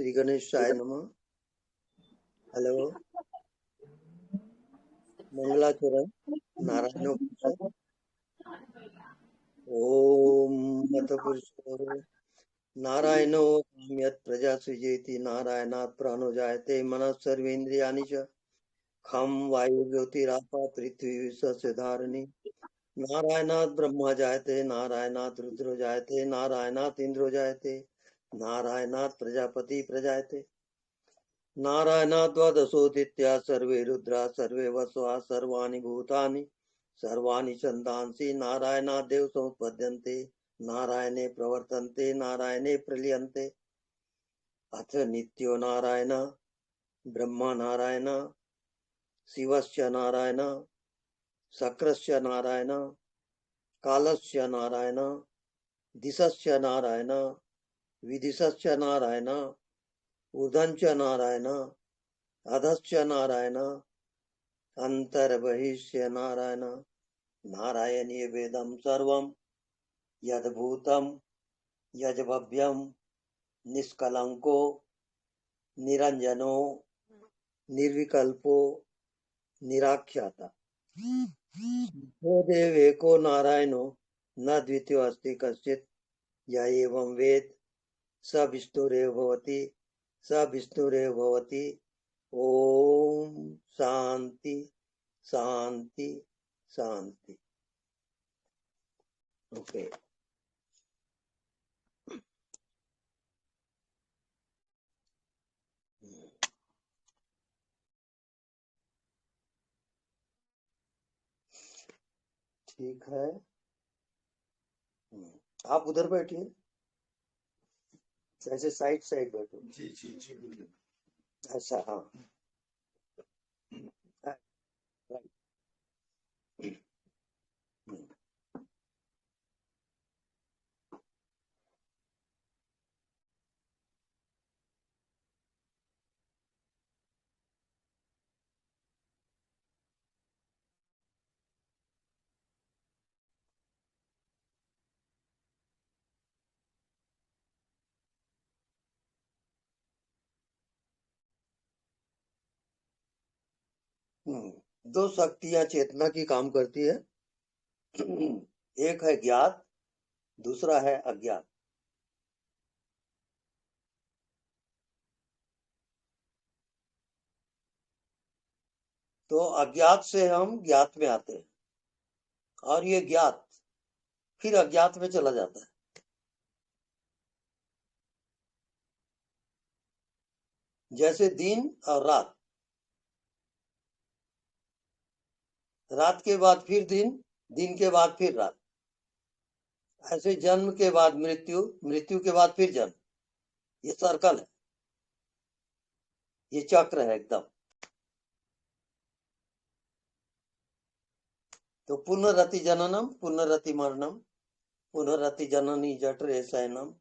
श्री गणेशाय नमः। हेलो, मंगलाचरण नारायण उपनिषद। ओम मत पुरुषो नारायणो यत् प्रजा सृजेति नारायणात् प्राणो जायते मनः सर्वेन्द्रियाणि च खं वायु ज्योतिरापः पृथ्वी विश्वस्य धारिणी नारायणात् ब्रह्मा जायते नारायणात् रुद्रो जायते नारायणात् इंद्रो जायते नारायणात् प्रजापति प्रजायते नारायणात् द्वादशोदित्या सर्वे रुद्रा सर्वे वसवा सर्वाणि भूतानि सर्वाणि छन्दांसि नारायणादेव समुपद्यन्ते नारायणे प्रवर्तन्ते नारायणे प्रलीयन्ते अथ नित्यो नारायण ब्रह्मा नारायण शिवस्य नारायण शक्रस्य नारायण कालस्य नारायण दिशस्य नारायण विदिशस्य नारायण ऊर्ध्वञ्च नारायण अधश्च नारायण अंतर्बहिष्य नारायण नारायणीय वेदम सर्वम यद्भूतम यज्भव्यम निष्कलंको निरंजनो निर्विकल्पो निराख्याता वो देव एको नारायणो न द्वितीयो अस्ति कश्चित् य एवं वेद स विष्णुरेव भवति स विष्णुरेव भवति। ओम शांति शांति शांति। ओके, ठीक है। आप उधर बैठिए, ऐसे साइड साइड बैठो। जी जी जी। अच्छा, हाँ, राइट। दो शक्तियां चेतना की काम करती है। एक है ज्ञात, दूसरा है अज्ञात। तो अज्ञात से हम ज्ञात में आते हैं और ये ज्ञात फिर अज्ञात में चला जाता है। जैसे दिन और रात, रात के बाद फिर दिन, दिन के बाद फिर रात। ऐसे जन्म के बाद मृत्यु, मृत्यु के बाद फिर जन्म। ये सर्कल है, ये चक्र है एकदम। तो पुनरति जननम पुनरति मरणम पुनरति जननी जठरे शयनम।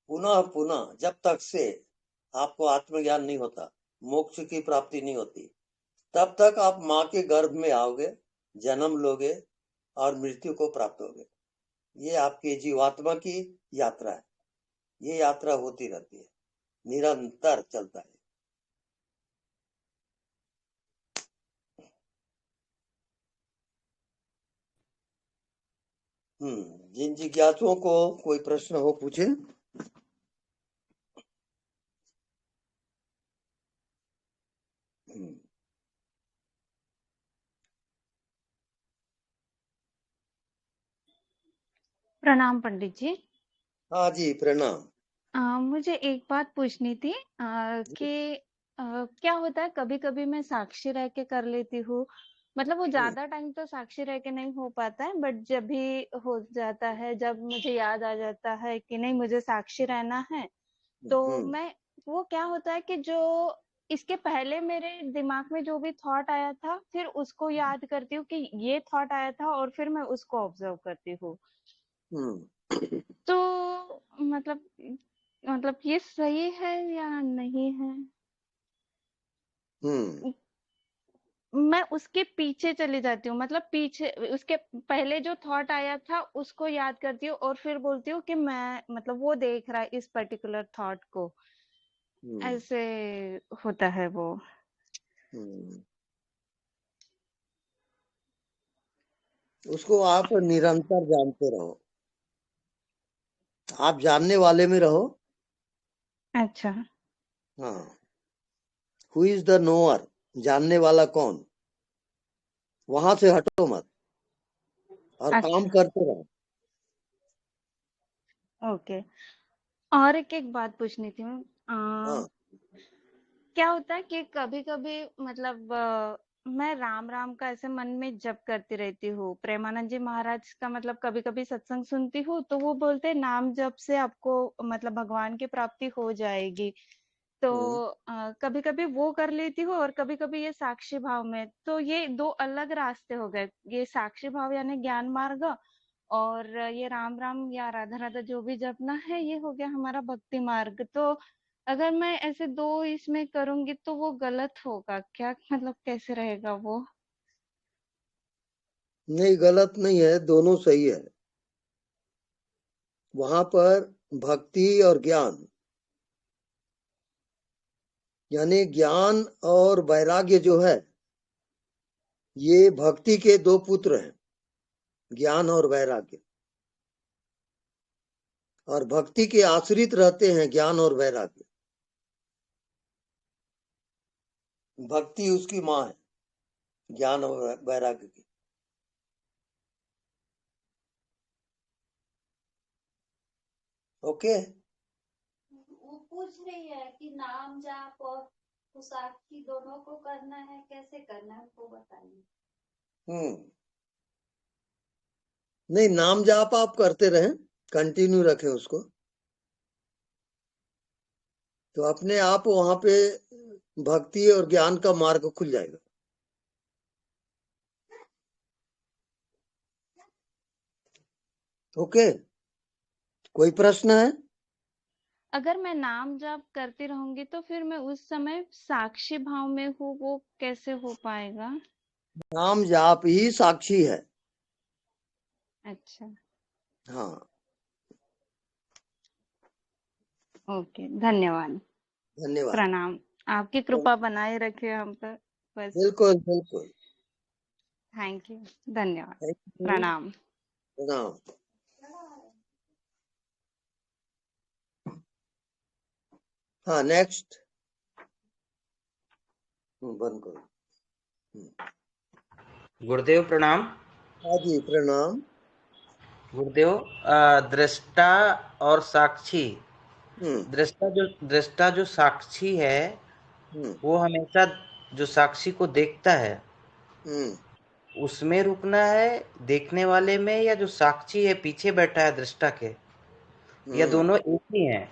पुनः पुनः, जब तक से आपको आत्मज्ञान नहीं होता, मोक्ष की प्राप्ति नहीं होती, तब तक आप माँ के गर्भ में आओगे, जन्म लोगे और मृत्यु को प्राप्त होगे। ये आपकी जीवात्मा की यात्रा है। ये यात्रा होती रहती है, निरंतर चलता है। जिन जिज्ञासुओं को कोई प्रश्न हो पूछे। प्रणाम पंडित जी। हाँ जी, प्रणाम। मुझे एक बात पूछनी थी कि क्या होता है, कभी-कभी मैं साक्षी रह के कर लेती हूँ। मतलब वो ज्यादा टाइम तो साक्षी रह के नहीं हो पाता है, बट जब भी हो जाता है, जब मुझे याद आ जाता है कि नहीं मुझे साक्षी रहना है, तो मैं वो क्या होता है कि जो इसके पहले मेरे दिमाग में जो भी थॉट आया था, फिर उसको याद करती हूँ कि ये थॉट आया था और फिर मैं उसको ऑब्जर्व करती हूँ। तो मतलब ये सही है या नहीं है? मैं उसके पीछे चली जाती हूँ, मतलब पीछे उसके पहले जो थॉट आया था उसको याद करती हूँ और फिर बोलती हूँ कि मैं मतलब वो देख रहा है इस पर्टिकुलर थॉट को। ऐसे होता है वो। हम्म। उसको आप निरंतर जानते रहो, आप जानने वाले में रहो। अच्छा, हाँ, हु इज द नोअर, जानने वाला कौन, वहां से हटो मत और काम अच्छा, करते रहो। ओके। और एक बात पूछनी थी हाँ। क्या होता है कि कभी-कभी मतलब मैं राम राम का ऐसे मन में जप करती रहती हूँ। प्रेमानंद जी महाराज का मतलब कभी-कभी सत्संग सुनती हूँ तो वो बोलते हैं नाम जप से आपको मतलब भगवान की प्राप्ति हो जाएगी। तो हम्म। कभी-कभी वो कर लेती हूँ और कभी-कभी ये साक्षी भाव में। तो ये 2 अलग रास्ते हो गए। ये साक्षी भाव यानी ज्ञान मार्ग और ये राम राम या राधा राधा जो भी जपना है ये हो गया हमारा भक्ति मार्ग। तो अगर मैं ऐसे 2 इसमें करूँगी तो वो गलत होगा क्या? मतलब कैसे रहेगा वो? नहीं, गलत नहीं है, दोनों सही है। वहां पर भक्ति और ज्ञान, यानी ज्ञान और वैराग्य जो है, ये भक्ति के दो पुत्र हैं, ज्ञान और वैराग्य। और भक्ति के आश्रित रहते हैं ज्ञान और वैराग्य। भक्ति उसकी माँ है, ज्ञान और वैराग्य की। ओके। वो पूछ रही है कि नाम जाप और साक्षी दोनों को करना है, कैसे करना है वो बताइए। नहीं, नाम जाप आप करते रहें, कंटिन्यू रखें उसको, तो अपने आप वहां पे भक्ति और ज्ञान का मार्ग खुल जाएगा। ओके, कोई प्रश्न है? अगर मैं नाम जप करती रहूँगी तो फिर मैं उस समय साक्षी भाव में हूँ वो कैसे हो पाएगा? नाम जाप ही साक्षी है। अच्छा, हाँ। ओके, धन्यवाद। धन्यवाद। प्रणाम। आपकी कृपा बनाए रखे हम पर बस। बिल्कुल बिल्कुल। Thank you. धन्यवाद। Thank you. प्रणाम। प्रणाम। हाँ, नेक्स्ट। बंद करो। गुरुदेव प्रणाम। हाँ जी, प्रणाम। गुरुदेव, दृष्टा और साक्षी। हम्म। दृष्टा जो साक्षी है हम्म। वो हमेशा जो साक्षी को देखता है हम्म। उसमें रुकना है, देखने वाले में, या जो साक्षी है पीछे बैठा है दृष्टा के, या हम्म। दोनों एक ही हैं?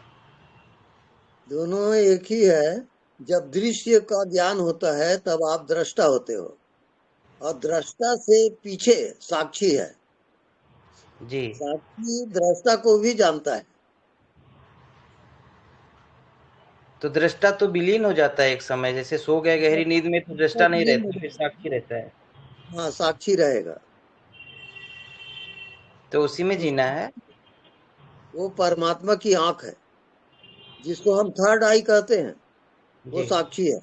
दोनों एक ही है। जब दृश्य का ज्ञान होता है तब आप दृष्टा होते हो, और दृष्टा से पीछे साक्षी है। जी। साक्षी दृष्टा को भी जानता है। तो दृष्टा तो विलीन हो जाता है एक समय, जैसे सो गए गहरी नींद में तो दृष्टा नहीं रहता, फिर साक्षी रहता है। हाँ, साक्षी रहेगा। तो उसी में जीना है। वो परमात्मा की आंख है, जिसको हम थर्ड आई कहते हैं, वो जी। साक्षी है।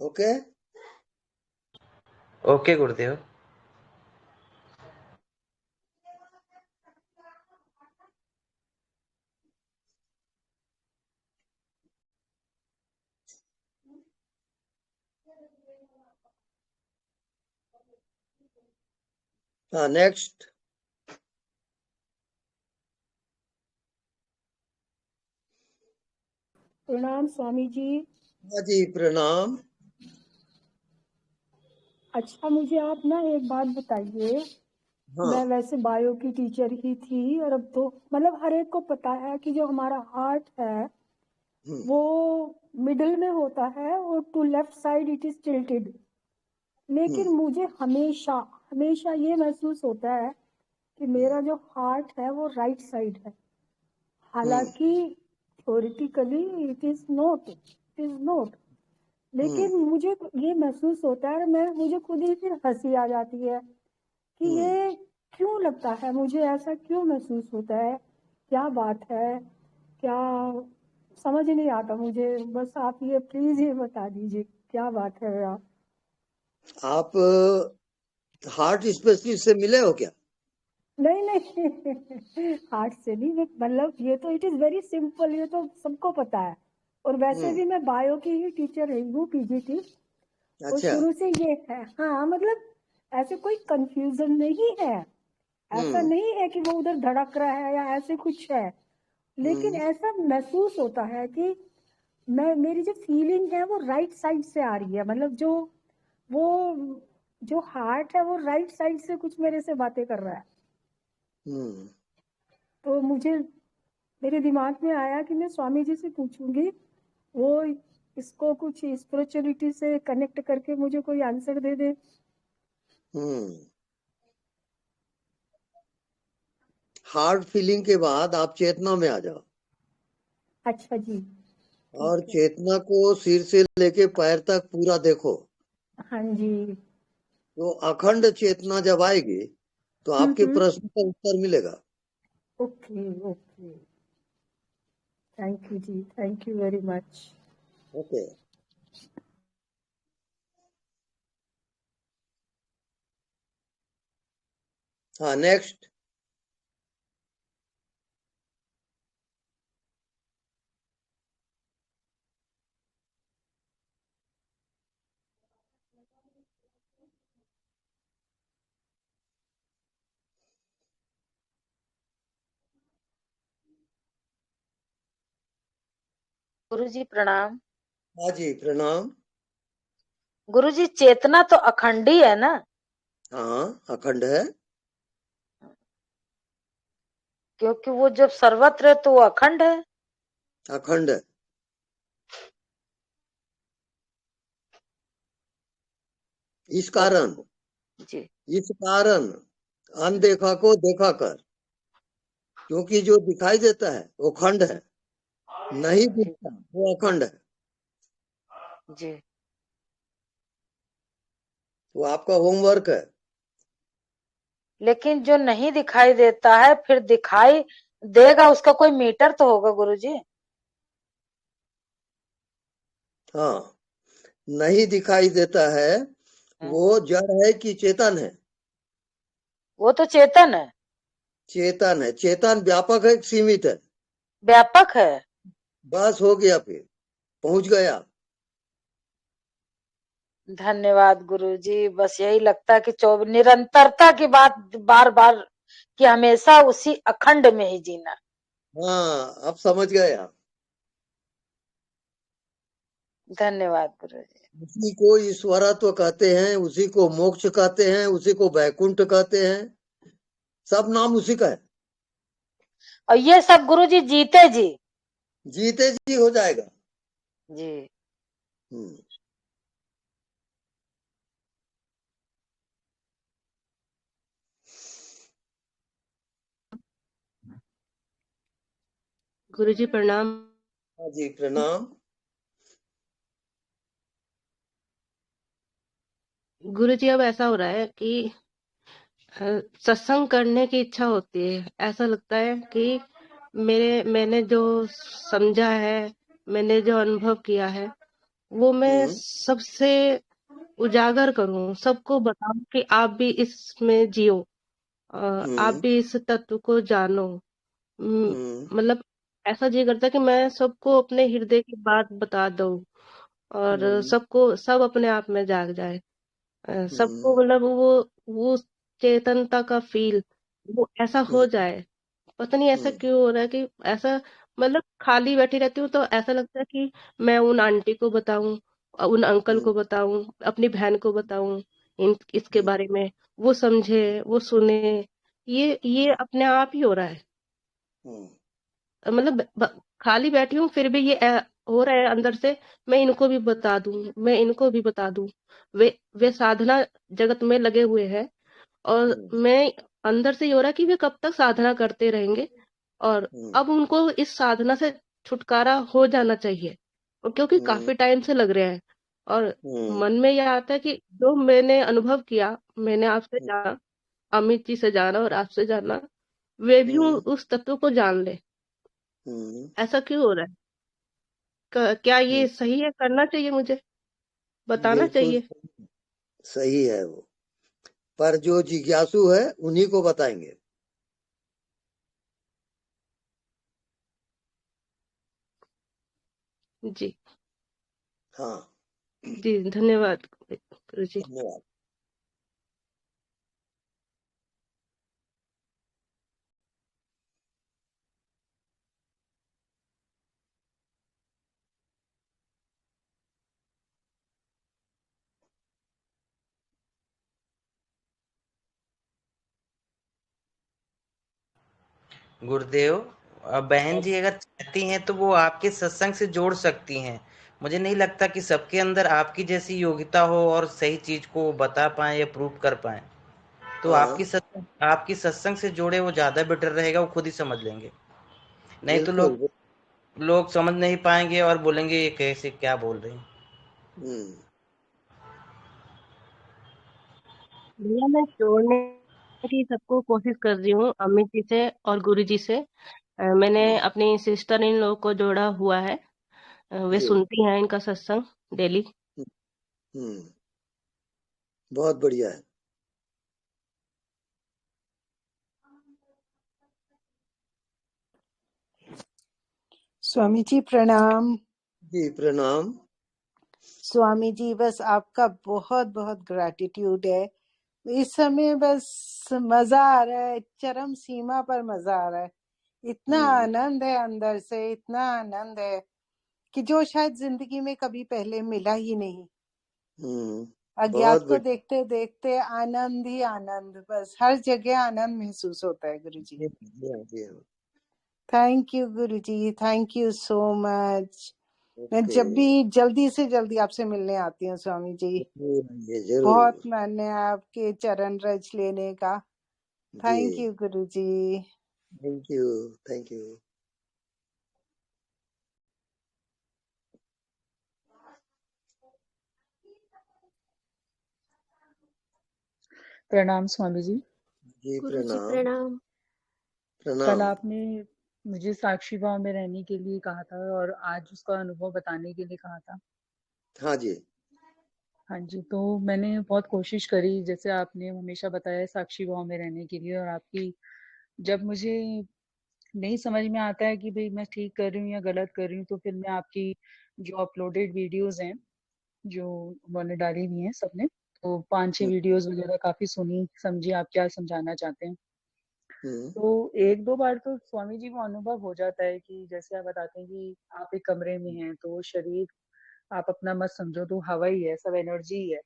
ओके। ओके गुरुदेव। हाँ, नेक्स्ट। प्रणाम स्वामी जी। हाँ जी, प्रणाम। अच्छा, मुझे आप ना एक बात बताइए। हाँ। मैं वैसे बायो की टीचर ही थी, और अब तो मतलब हर एक को पता है कि जो हमारा हार्ट है हम्म। वो मिडिल में होता है और to left side it is tilted. लेकिन मुझे हमेशा हमेशा ये महसूस होता है कि मेरा जो हार्ट है वो राइट साइड है। हालांकि थ्योरेटिकली इट इज नोट, लेकिन मुझे ये महसूस होता है, मुझे खुद ही फिर हंसी आ जाती है कि ये क्यों लगता है, मुझे ऐसा क्यों महसूस होता है, क्या बात है, क्या समझ नहीं आता मुझे। बस आप ये प्लीज ये बता दीजिए क्या बात है। आप हार्ट स्पेशलिस्ट से मिले हो क्या? नहीं नहीं हार्ट से नहीं, मतलब ये तो इट इज वेरी सिंपल, ये तो सबको पता है। और वैसे भी मैं बायो की ही टीचर रही हूँ, पीजीटी। और अच्छा। शुरू से ये है, हाँ मतलब ऐसे कोई कंफ्यूजन नहीं है, ऐसा हम्म नहीं है कि वो उधर धड़क रहा है या ऐसे कुछ है। लेकिन हम्म ऐसा महसूस होता है कि मैं, मेरी जो फीलिंग है वो राइट साइड से आ रही है, मतलब वो जो हार्ट है वो राइट साइड से कुछ मेरे से बातें कर रहा है। हम्म तो मुझे, मेरे दिमाग में आया कि मैं स्वामी जी से पूछूंगी, वो इसको कुछ स्पिरिचुअलिटी से कनेक्ट करके मुझे कोई आंसर दे दे। हम्म हार्ट फीलिंग के बाद आप चेतना में आ जाओ, अच्छा जी, और ठीक है। चेतना को सिर से लेके पैर तक पूरा देखो। हाँ जी। तो अखंड चेतना जब आएगी तो आपके प्रश्न का उत्तर मिलेगा। ओके ओके, थैंक यू जी, thank you very much. Okay. हाँ, नेक्स्ट। गुरुजी प्रणाम। हाँ जी, प्रणाम। गुरुजी चेतना तो अखंड ही है ना? हाँ, अखंड है। क्योंकि वो जब सर्वत्र है तो वो अखंड है। अखंड है। इस कारण जी इस कारण अनदेखा को देखा कर, क्योंकि जो दिखाई देता है वो खंड है, नहीं जी दिखता वो अखंड है। जी। वो आपका होमवर्क है। लेकिन जो नहीं दिखाई देता है फिर दिखाई देगा, उसका कोई मीटर तो होगा गुरुजी। हाँ, नहीं दिखाई देता है, वो जड़ है कि चेतन है? वो तो चेतन है। चेतन है। चेतन व्यापक है कि सीमित है? व्यापक है। बस हो गया, फिर पहुंच गया। धन्यवाद गुरुजी। बस यही लगता है कि निरंतरता की बात बार बार, कि हमेशा उसी अखंड में ही जीना। हाँ, अब समझ गया। धन्यवाद गुरुजी। उसी को ईश्वरत्व कहते हैं, उसी को मोक्ष कहते हैं, उसी को वैकुंठ कहते हैं। सब नाम उसी का है। और ये सब गुरुजी जीते जी। जीते जी हो जाएगा। जी हम्म गुरुजी प्रणाम। हाँ जी, प्रणाम। गुरुजी अब ऐसा हो रहा है कि सत्संग करने की इच्छा होती है। ऐसा लगता है कि मैंने जो समझा है, मैंने जो अनुभव किया है, वो मैं हम्म सबसे उजागर करूं, सबको बताऊं कि आप भी इसमें जियो, आप हम्म भी इस तत्व को जानो। हम्म मतलब ऐसा जी करता है कि मैं सबको अपने हृदय की बात बता दूं, और हम्म सबको सब अपने आप में जाग जाए। सबको हम्म मतलब वो चेतनता का फील वो ऐसा हो हम्म जाए। पता नहीं ऐसा हम्म क्यों हो रहा है कि ऐसा, मतलब खाली बैठी रहती हूँ तो ऐसा लगता है कि मैं उन आंटी को बताऊं, उन अंकल हम्म को बताऊं, अपनी बहन को बताऊं इसके हम्म बारे में, वो समझे, वो सुने। ये अपने आप ही हो रहा है। हम्म मतलब खाली बैठी हूँ फिर भी ये हो रहा है अंदर से, मैं इनको भी बता दूं, मैं इनको भी बता दूं। वे साधना जगत में लगे हुए हैं, और हम्म मैं अंदर से ये हो रहा है कि वे कब तक साधना करते रहेंगे, और हम्म अब उनको इस साधना से छुटकारा हो जाना चाहिए, और क्योंकि हम्म काफी टाइम से लग रहे हैं। और हम्म मन में यह आता है कि जो मैंने अनुभव किया, मैंने आपसे जाना, अमित जी से जाना और आपसे जाना, वे भी हम्म, उस तत्व को जान ले। हम्म, ऐसा क्यों हो रहा है? क्या हम्म, ये सही है? करना चाहिए मुझे? बताना बिल्कुल चाहिए? सही है वो, पर जो जिज्ञासु है उन्हीं को बताएंगे। जी। हाँ, जी, धन्यवाद गुरु जी। धन्यवाद। गुरुदेव, बहन जी अगर चाहती हैं तो वो आपके सत्संग से जोड़ सकती हैं। मुझे नहीं लगता कि सबके अंदर आपकी जैसी योग्यता हो और सही चीज को बता पाए या प्रूव कर पाए। तो हाँ, आपकी सत्संग से जोड़े, वो ज्यादा बेटर रहेगा, वो खुद ही समझ लेंगे। नहीं तो बिल्कुल। लोग समझ नहीं पाएंगे और बोलेंगे ये कैसे क्या बोल रहे हैं। हम्म, भैया, मैं जोड़ने की सबको कोशिश कर रही हूँ, अमित जी से और गुरु जी से। मैंने हम्म, अपनी सिस्टर इन लोगों को जोड़ा हुआ है। वे जी, सुनती हैं इनका सत्संग डेली। हम्म, बहुत बढ़िया है। स्वामी जी प्रणाम। जी, प्रणाम। स्वामी जी, बस आपका बहुत बहुत ग्रैटिट्यूड है। इस समय बस मजा आ रहा है, चरम सीमा पर मजा आ रहा है। इतना हम्म, आनंद है अंदर से, इतना आनंद है कि जो शायद जिंदगी में कभी पहले मिला ही नहीं। हम्म, बहुत अज्ञात को बढ़िया। देखते देखते आनंद ही आनंद, बस हर जगह आनंद महसूस होता है गुरु जी। जी हाँ, जी हाँ। Thank you Guru ji, thank you so much. मैं ओके, जब भी जल्दी से जल्दी आपसे मिलने आती हूँ स्वामी जी। ये बहुत जरूर। मन है आपके चरण रज लेने का। जी, thank you Guru ji. Thank you, thank you. प्रणाम स्वामी जी। जी, गुरु जी प्रणाम। प्रणाम। कल प्रणाम। आपने मुझे साक्षी भाव में रहने के लिए कहा था और आज उसका अनुभव बताने के लिए कहा था। हाँ जी। हाँ जी, तो मैंने बहुत कोशिश करी, जैसे आपने हमेशा बताया, साक्षी भाव में रहने के लिए। और आपकी, जब मुझे नहीं समझ में आता है कि भाई मैं ठीक कर रही हूँ या गलत कर रही हूँ, तो फिर मैं आपकी जो अपलोडेड वीडियोस हैं, जो उन्होंने डाली हुई हैं सबने, तो 5-6 हम्म, वीडियोस वगैरह काफी सुनी, समझी आप क्या समझाना चाहते हैं। हम्म, तो 1-2 बार तो स्वामी जी को अनुभव हो जाता है कि जैसे आप बताते हैं कि आप एक कमरे में हैं, तो शरीर आप अपना मत समझो, तो हवा ही है, सब एनर्जी ही है।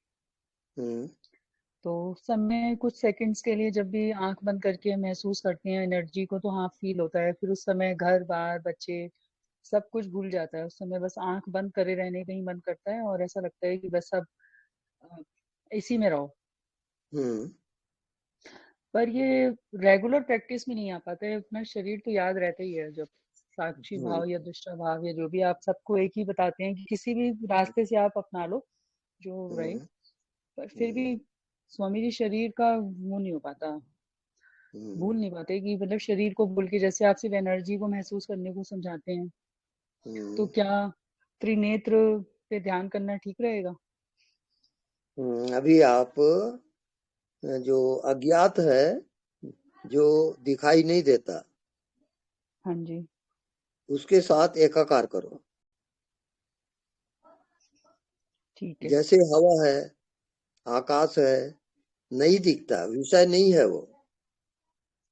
हम्म, तो समय कुछ सेकंड्स के लिए जब भी आंख बंद करके महसूस करते हैं एनर्जी को, तो हाँ फील होता है। फिर उस समय घर बार बच्चे सब कुछ भूल जाता है। उस समय बस आंख बंद करे रहने का ही मन करता है और ऐसा लगता है कि बस अब अ, इसी में रहो। हम्म, पर ये रेगुलर प्रैक्टिस में नहीं आ पाता है। अपना शरीर तो याद रहता ही है, जब साक्षी हम्म, भाव या दृष्टा भाव या जो भी आप सबको एक ही बताते हैं कि किसी भी रास्ते से आप अपना लो जो रहे, हम्म, पर फिर भी हम्म, स्वामी जी शरीर का वो नहीं हो पाता, हम्म, भूल नहीं पाते कि मतलब शरीर को भूल के, जैसे आप सिर्फ एनर्जी को महसूस करने को समझाते हैं, तो हम्म, क्या त्रिनेत्र पे ध्यान करना ठीक रहेगा? अभी आप जो अज्ञात है, जो दिखाई नहीं देता, हाँ जी। उसके साथ एकाकार करो। ठीक है। जैसे हवा है, आकाश है, नहीं दिखता, विषय नहीं है वो,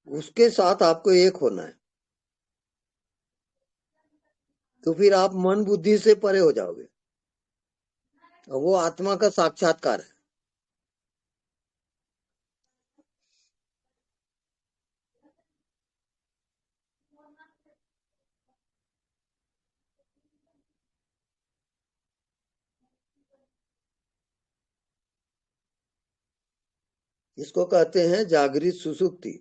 उसके साथ आपको एक होना है। तो फिर आप मन बुद्धि से परे हो जाओगे और वो आत्मा का साक्षात्कार है। इसको कहते हैं जागृत सुसुप्ति।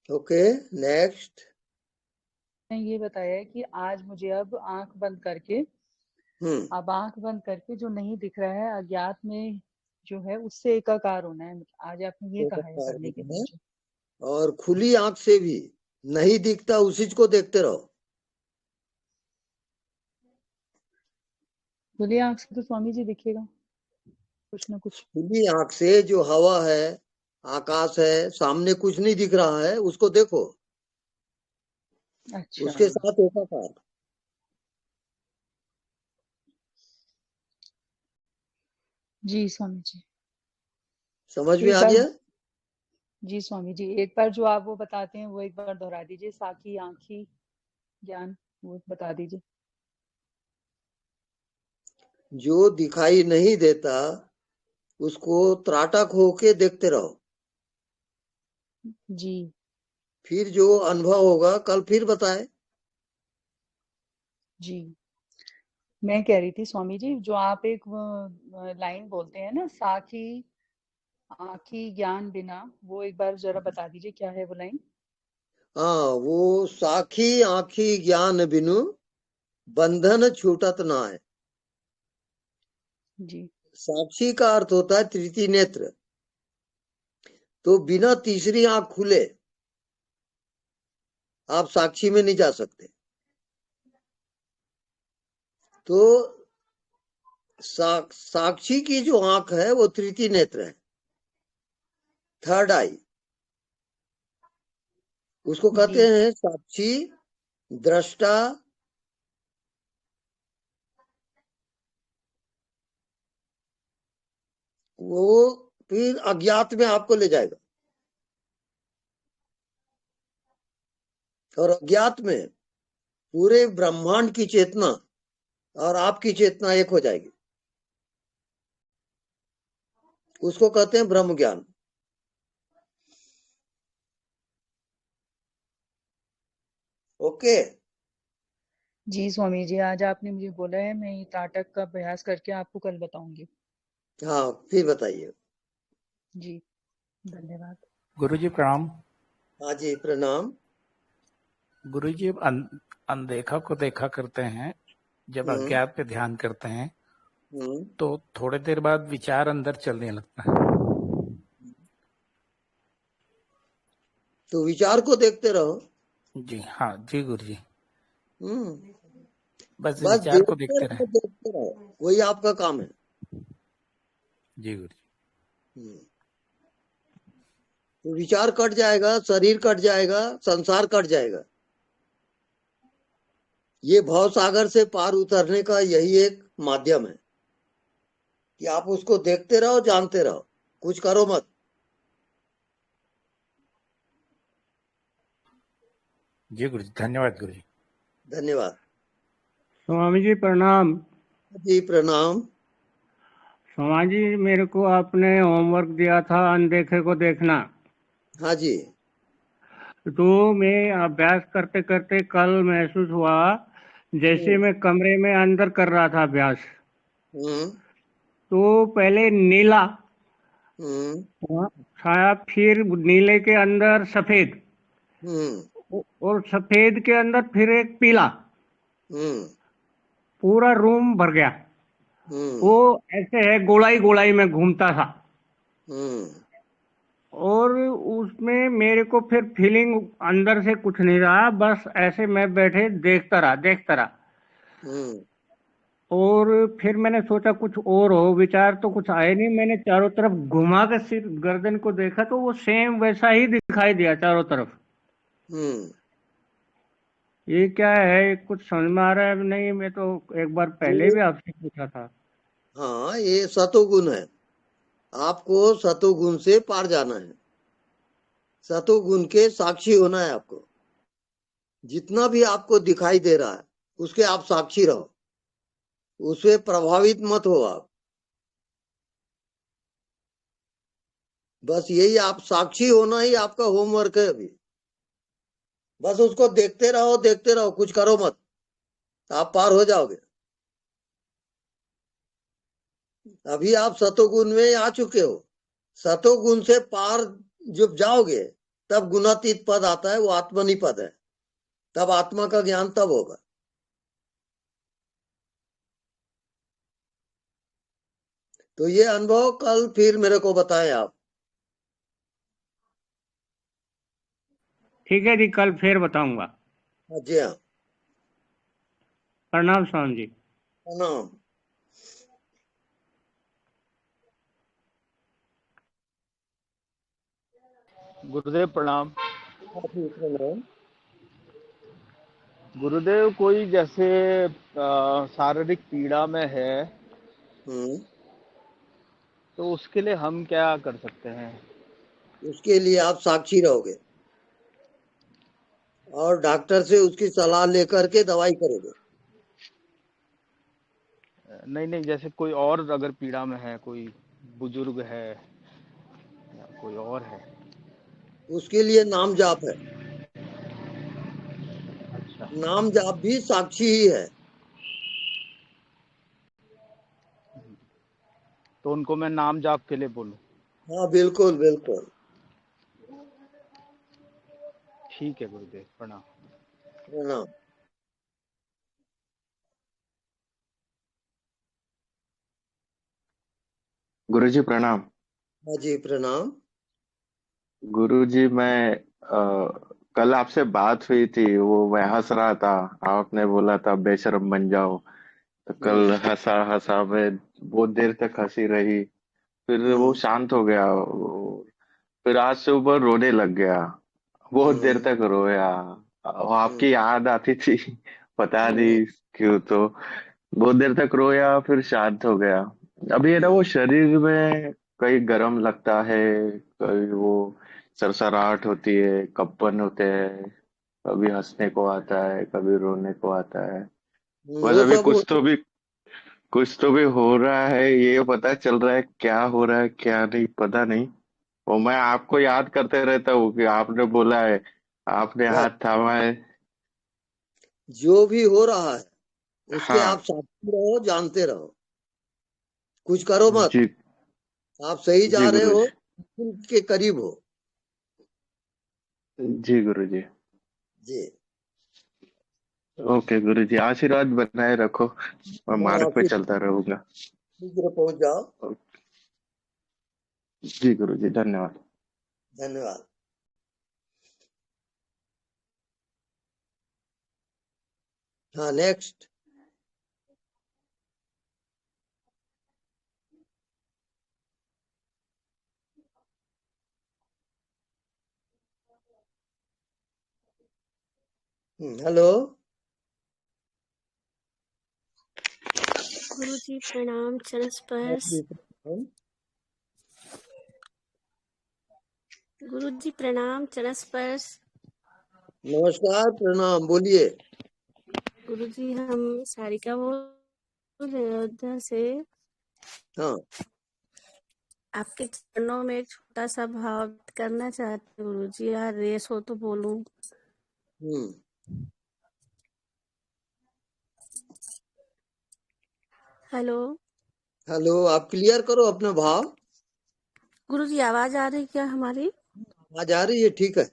Okay, next. ने ये बताया है कि आज मुझे अब आंख बंद करके जो नहीं दिख रहा है अज्ञात में जो है उससे एकाकार होना है। आज आपने ये कहा है करने के लिए मुझे। और खुली आंख से भी नहीं दिखता उसी को देखते रहो। खुली आंख से तो स्वामी जी दिखेगा कुछ ना कुछ। खुली आंख से जो हवा है, आकाश है, सामने कुछ नहीं दिख रहा है, उसको देखो। अच्छा, उसके साथ एकाकार। जी स्वामी जी। समझ में एक आ बार गया? जी स्वामी जी, एक बार जो आप वो बताते हैं वो एक बार दोहरा दीजिए। साखी आंखी ज्ञान वो बता दीजिए। जो दिखाई नहीं देता उसको त्राटक होके देखते रहो। जी फिर जो अनुभव होगा कल फिर बताए। जी। मैं कह रही थी स्वामी जी, जो आप एक लाइन बोलते हैं ना, साखी आंखी ज्ञान बिना, वो एक बार जरा बता दीजिए क्या है वो लाइन। हाँ, वो साखी आंखी ज्ञान बिनु बंधन छूटत ना है। जी साक्षी का अर्थ होता है तृतीय नेत्र। तो बिना तीसरी आंख खुले आप साक्षी में नहीं जा सकते। तो साक्षी की जो आंख है वो तृतीय नेत्र है, थर्ड आई। उसको कहते हैं साक्षी, दृष्टा, वो फिर अज्ञात में आपको ले जाएगा। और अज्ञात में पूरे ब्रह्मांड की चेतना और आपकी चेतना एक हो जाएगी। उसको कहते हैं ब्रह्म ज्ञान। ओके। जी स्वामी जी, आज आपने मुझे बोला है, मैं ये त्राटक का अभ्यास करके आपको कल बताऊंगी। हाँ, फिर बताइए। जी धन्यवाद। गुरुजी प्रणाम। हाँ जी प्रणाम। गुरुजी अनदेखा को देखा करते हैं, जब अज्ञात पे ध्यान करते हैं तो थोड़ी देर बाद विचार अंदर चलने लगता है। तो विचार को देखते रहो। जी हाँ जी गुरुजी। बस बस विचार को देखते रहो, वही आपका काम है। जी गुरुजी। तो विचार कट जाएगा, शरीर कट जाएगा, संसार कट जाएगा। ये भव सागर से पार उतरने का यही एक माध्यम है कि आप उसको देखते रहो, जानते रहो, कुछ करो मत। जी गुरुजी, धन्यवाद गुरुजी। धन्यवाद। स्वामी जी प्रणाम। जी प्रणाम। स्वामी जी, मेरे को आपने होमवर्क दिया था अनदेखे को देखना। हाँ जी। तो मैं अभ्यास करते करते कल महसूस हुआ जैसे मैं कमरे में अंदर कर रहा था अभ्यास। तो पहले नीला छाया, फिर नीले के अंदर सफेद, और सफेद के अंदर फिर एक पीला। पूरा रूम भर गया। वो ऐसे है गोलाई गोलाई में घूमता था। और उसमें मेरे को फिर फीलिंग अंदर से कुछ नहीं रहा, बस ऐसे मैं बैठे देखता रहा। और फिर मैंने सोचा कुछ और हो, विचार तो कुछ आए नहीं। मैंने चारों तरफ घुमा के सिर गर्दन को देखा तो वो सेम वैसा ही दिखाई दिया चारों तरफ। ये क्या है, कुछ समझ में आ रहा है नहीं। मैं तो एक बार पहले भी आपसे पूछा था। हाँ, ये सतोगुण है। आपको सतोगुण से पार जाना है। सतोगुण के साक्षी होना है आपको। जितना भी आपको दिखाई दे रहा है उसके आप साक्षी रहो, उससे प्रभावित मत हो आप। बस यही आप साक्षी होना ही आपका होमवर्क है अभी। बस उसको देखते रहो, कुछ करो मत, आप पार हो जाओगे। अभी आप सतोगुण में आ चुके हो। सतोगुण से पार जब जाओगे तब गुणातीत पद आता है, वो आत्मनि पद है। तब आत्मा का ज्ञान तब होगा। तो ये अनुभव कल फिर मेरे को बताएं आप। ठीक है जी, कल फिर बताऊंगा। जी हाँ, प्रणाम स्वामी जी। प्रणाम। गुरुदेव प्रणाम। प्रणाम। गुरुदेव, कोई जैसे शारीरिक पीड़ा में है तो उसके लिए हम क्या कर सकते हैं? उसके लिए आप साक्षी रहोगे और डॉक्टर से उसकी सलाह लेकर के दवाई करोगे। नहीं, जैसे कोई और अगर पीड़ा में है, कोई बुजुर्ग है या कोई और है, उसके लिए नाम जाप है। अच्छा, नाम जाप भी साक्षी ही है। तो उनको मैं नाम जाप के लिए बोलूं? हाँ, बिल्कुल बिल्कुल। ठीक है गुरुदेव, प्रणाम। प्रणाम। गुरुजी प्रणाम। हाँ जी, प्रणाम। गुरुजी, मैं कल आपसे बात हुई थी, वो मैं हंस रहा था, आपने बोला था बेशर्म बन जाओ, तो कल हंसा हंसा मैं बहुत देर तक हंसी रही, फिर वो शांत हो गया, फिर आज सुबह रोने लग गया, बहुत देर तक रोया, आपकी याद आती थी, पता नहीं क्यों, तो बहुत देर तक रोया, फिर शांत हो गया। अभी है ना, वो शरीर में कहीं गर्म लगता है, कहीं वो सरसराहट होती है, कंपन होते हैं, कभी हंसने को आता है, कभी रोने को आता है। बस वो अभी सब कुछ तो भी हो रहा है, ये पता चल रहा है, क्या हो रहा है क्या नहीं पता नहीं। वो मैं आपको याद करते रहता हूँ कि आपने बोला है, आपने बस हाथ थामा है। जो भी हो रहा है उसके आप हाँ साक्षी रहो, जानते रहो, कुछ करो मत। जी। आप सही जी जा रहे हो, गुरुजी। के करीब हो। जी गुरुजी। जी। ओके गुरुजी, आशीर्वाद बनाए रखो, मैं हाँ, मार्ग पे चलता रहूंगा। शीघ्र पहुंच जाओ। जी गुरुजी, धन्यवाद। धन्यवाद। हाँ, नेक्स्ट। हेलो। गुरुजी प्रणाम। चरण स्पर्श। गुरुजी प्रणाम। चरण स्पर्श। नमस्कार, प्रणाम, बोलिए। गुरुजी, हम सारिका बोल रहे हैं अयोध्या से। हाँ, आपके चरणों में एक छोटा सा भाव व्यक्त करना चाहते हैं गुरुजी, यार रेस हो तो बोलूं। हेलो। हेलो, आप क्लियर करो अपना भाव। गुरुजी, आवाज आ रही क्या हमारी? आवाज आ रही है, ठीक है।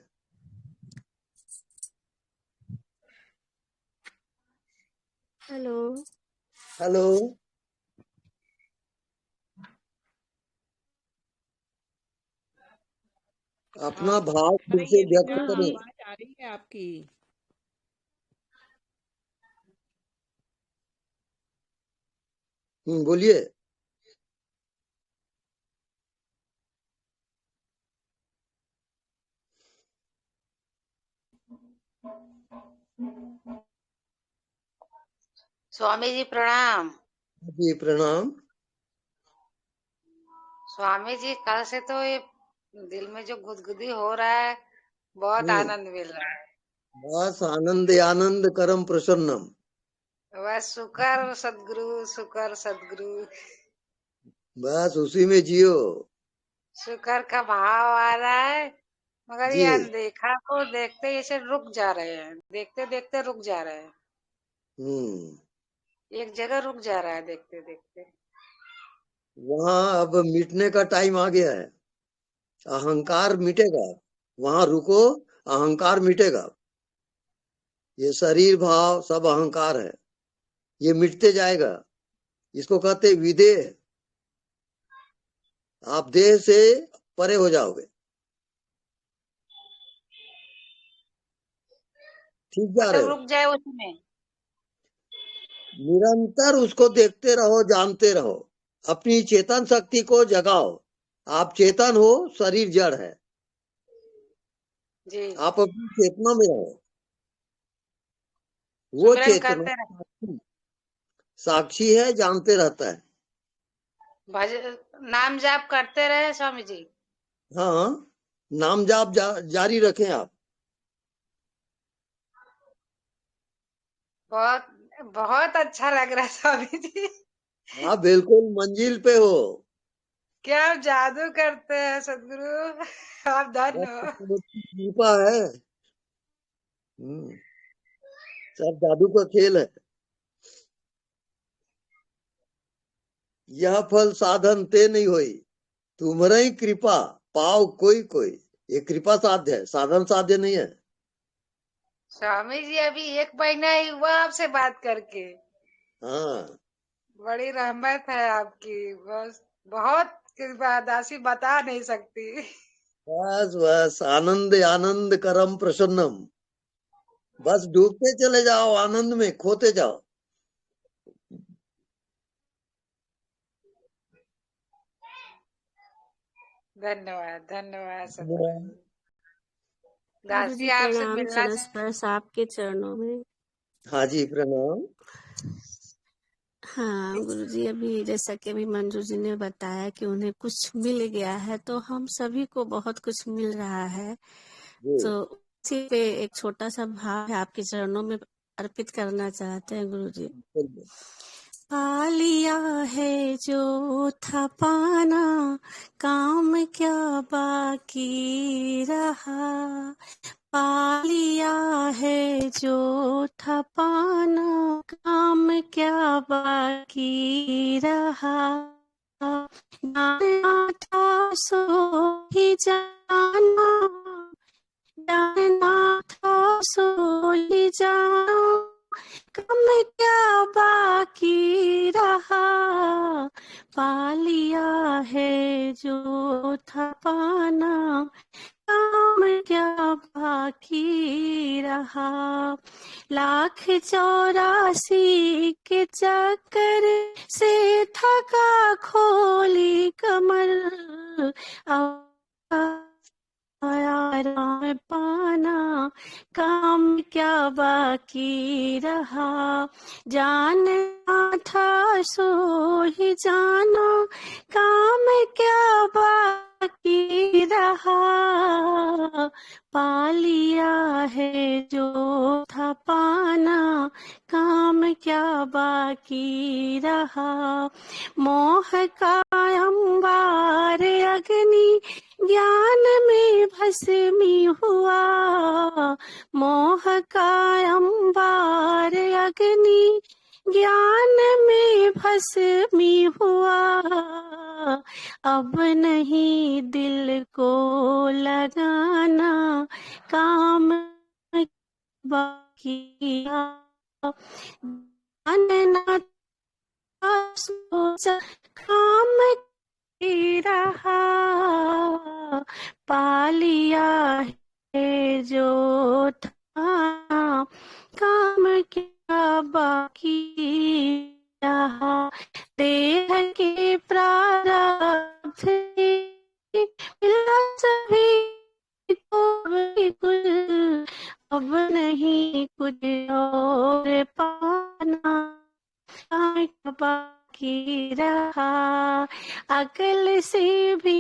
हेलो। हेलो। अपना भाव फिर से व्यक्त करें। आवाज आ रही है आपकी। बोलिए। स्वामी जी प्रणाम। जी प्रणाम। स्वामी जी, कल से तो ये दिल में जो गुदगुदी हो रहा है, बहुत आनंद मिल रहा है। बस आनंद आनंद करम प्रसन्नम। बस शुक्र सदगुरु, शुक्र सदगुरु। बस उसी में जियो। शुक्र का भाव आ रहा है, मगर जी। ये अनदेखा को देखते ऐसे रुक जा रहे हैं, देखते देखते रुक जा रहे हैं, एक जगह रुक जा रहा है देखते देखते। वहाँ अब मिटने का टाइम आ गया है, अहंकार मिटेगा। वहां रुको, अहंकार मिटेगा। ये शरीर भाव सब अहंकार है, ये मिटते जाएगा। इसको कहते विदेह। आप देह से परे हो जाओगे, ठीक जा रहे मतलब हो। रुक जाए उसमें। निरंतर उसको देखते रहो, जानते रहो, अपनी चेतन शक्ति को जगाओ। आप चेतन हो, शरीर जड़ है। जी आप अपनी चेतना में रहो। वो सुमिरन चेतना करते रहे, साक्षी है, जानते रहता है। भजन नाम जाप करते रहे स्वामी जी। हाँ, नाम जाप जारी रखें आप। बहुत बहुत अच्छा लग रहा है स्वामी जी। आप बिल्कुल मंजिल पे हो। क्या आप जादू करते हैं सदगुरु, आप धन्य हो। बस कृपा है। सब जादू का खेल है। यह फल साधन ते नहीं होई, तुम्हारा ही कृपा पाओ कोई कोई। ये कृपा साध्य है, साधन साध्य नहीं है। स्वामी जी अभी 1 महीना ही हुआ आपसे बात करके। हाँ, बड़ी रहमत है आपकी, बस बहुत कृपा, दासी बता नहीं सकती। बस बस आनंद आनंद करम प्रसन्नम। बस डूबते चले जाओ, आनंद में खोते जाओ। धन्यवाद धन्यवाद सदगुरु जी। गुरु दासी जी आपसे प्रणाम, मिलना चरण स्पर्श आपके चरणों में। हाँ जी, प्रणाम। हाँ गुरु जी, अभी जैसा कि अभी मंजू जी ने बताया कि उन्हें कुछ मिल गया है, तो हम सभी को बहुत कुछ मिल रहा है। तो उसी पे एक छोटा सा भाव है आपके चरणों में अर्पित करना चाहते हैं गुरु जी। पा लिया है जो था पाना, काम क्या बाकी रहा। पा लिया है जो था पाना, काम क्या बाकी रहा। जाना था सो ही जाना, जाना था सो ही जाना, कम क्या बाकी रहा। पा लिया है जो था पाना, काम क्या बाकी रहा। 1,84 के चक्कर से थका खोली कमर, आराम पाना, काम क्या बाकी रहा। जानना था सो ही जाना, काम क्या बाकी रहा। पा लिया है जो था पाना, काम क्या बाकी रहा। मोह का अंबार अग्नि ज्ञान में भस्मी हुआ। मोह का अंबार अग्नि ज्ञान में भस्मी हुआ। अब नहीं दिल को लगाना, काम बाकी जानना सोचा, काम की रहा। पा लिया है जो था, काम क्या बाकी रहा। देह के प्रारब्ध मिला सभी को बिल्कुल, अब नहीं कुछ और पाना, काम बाकी रहा। अकल से भी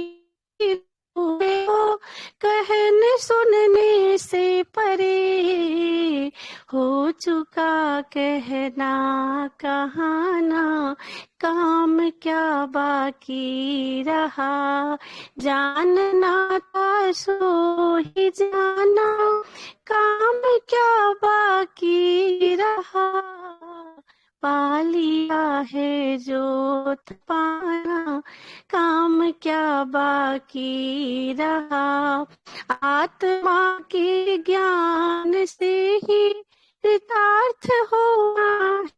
हुए हो, कहने सुनने से परे, हो चुका कहना कहाना, काम क्या बाकी रहा। जानना था सो ही जाना, काम क्या बाकी रहा। पा लिया है जो पाना, काम क्या बाकी रहा। आत्मा के ज्ञान से ही कृतार्थ होना